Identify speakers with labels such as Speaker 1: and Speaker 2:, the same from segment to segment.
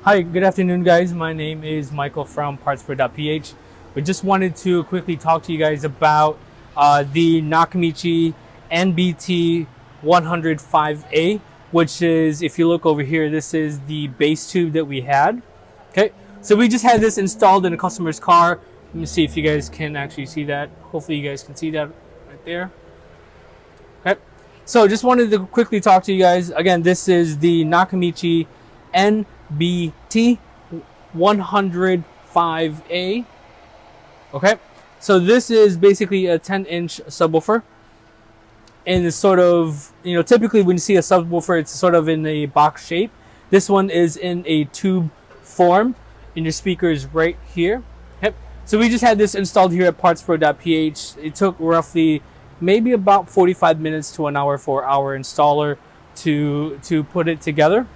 Speaker 1: Hi, good afternoon guys. My name is Michael from PartsPro.PH. We just wanted to quickly talk to you guys about the Nakamichi NBT1005A, which is, if you look over here, this is the base tube that we had. Okay, so we just had this installed in a customer's car. Let me see if you guys can actually see that. Hopefully you guys can see that right there. Okay, so just wanted to quickly talk to you guys. Again, this is the Nakamichi NBT1005A. Okay, so this is basically a 10-inch subwoofer, and it's sort of, typically when you see a subwoofer, it's sort of in a box shape. This one is in a tube form, and your speaker is right here. Yep. So we just had this installed here at PartsPro.PH. It took roughly maybe about 45 minutes to an hour for our installer to put it together.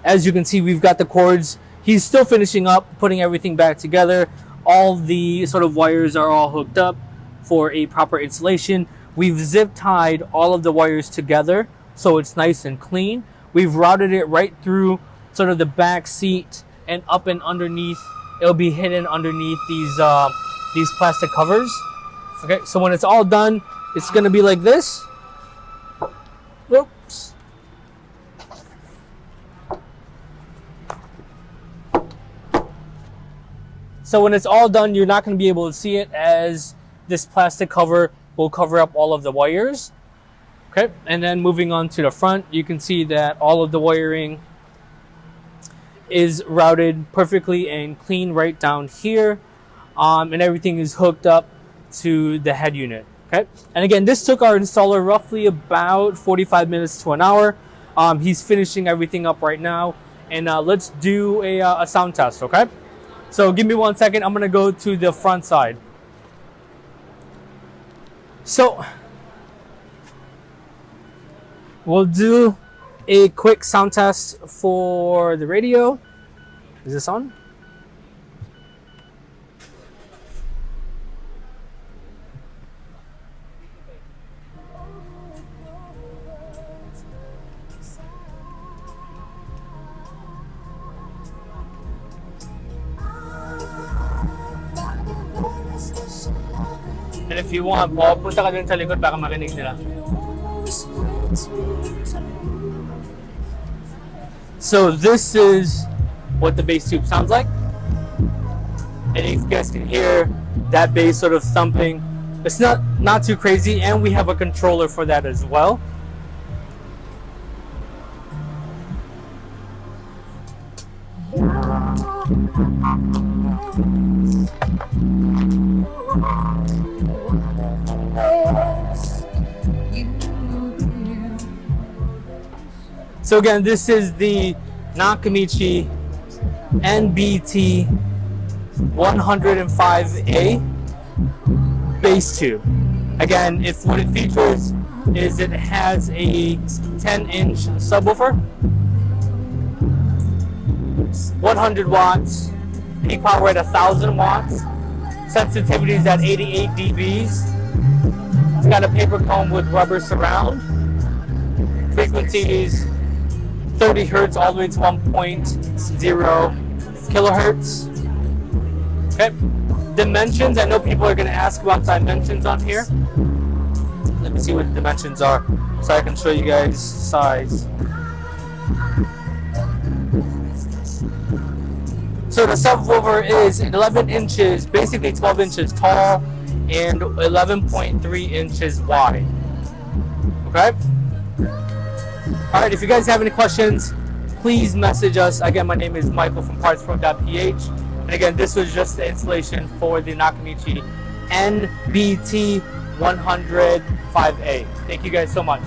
Speaker 1: As you can see, we've got the cords. He's still finishing up, putting everything back together. All the sort of wires are all hooked up for a proper installation. We've zip tied all of the wires together so it's nice and clean. We've routed it right through sort of the back seat and up and underneath. It'll be hidden underneath these plastic covers. Okay, so when it's all done, it's gonna be like this. Oops. So when it's all done, you're not going to be able to see it, as this plastic cover will cover up all of the wires. Okay, and then moving on to the front, you can see that all of the wiring is routed perfectly and clean right down here, and everything is hooked up to the head unit. Okay, and again, this took our installer roughly about 45 minutes to an hour. He's finishing everything up right now, and let's do a sound test. Okay. So give me 1 second, I'm gonna go to the front side. So we'll do a quick sound test for the radio. Is this on? And if you want po, punta ka dun sa likod baka marinig nila. So this is what the bass tube sounds like. And you guys can hear that bass sort of thumping. It's not too crazy, and we have a controller for that as well. So again, this is the Nakamichi NBT1005A bass tube. Again, what it features is it has a 10-inch subwoofer, 100 watts, peak power at 1,000 watts, sensitivity is at 88 dBs. It's got a paper comb with rubber surround. Frequencies 30 hertz all the way to 1.0 kilohertz. Okay. Dimensions, I know people are going to ask about dimensions on here. Let me see what the dimensions are so I can show you guys size. So the subwoofer is 11 inches, basically 12 inches tall and 11.3 inches wide. Okay? Alright, if you guys have any questions, please message us. Again, my name is Michael from PartsPro.PH. And again, this was just the installation for the Nakamichi NBT1005A. Thank you guys so much.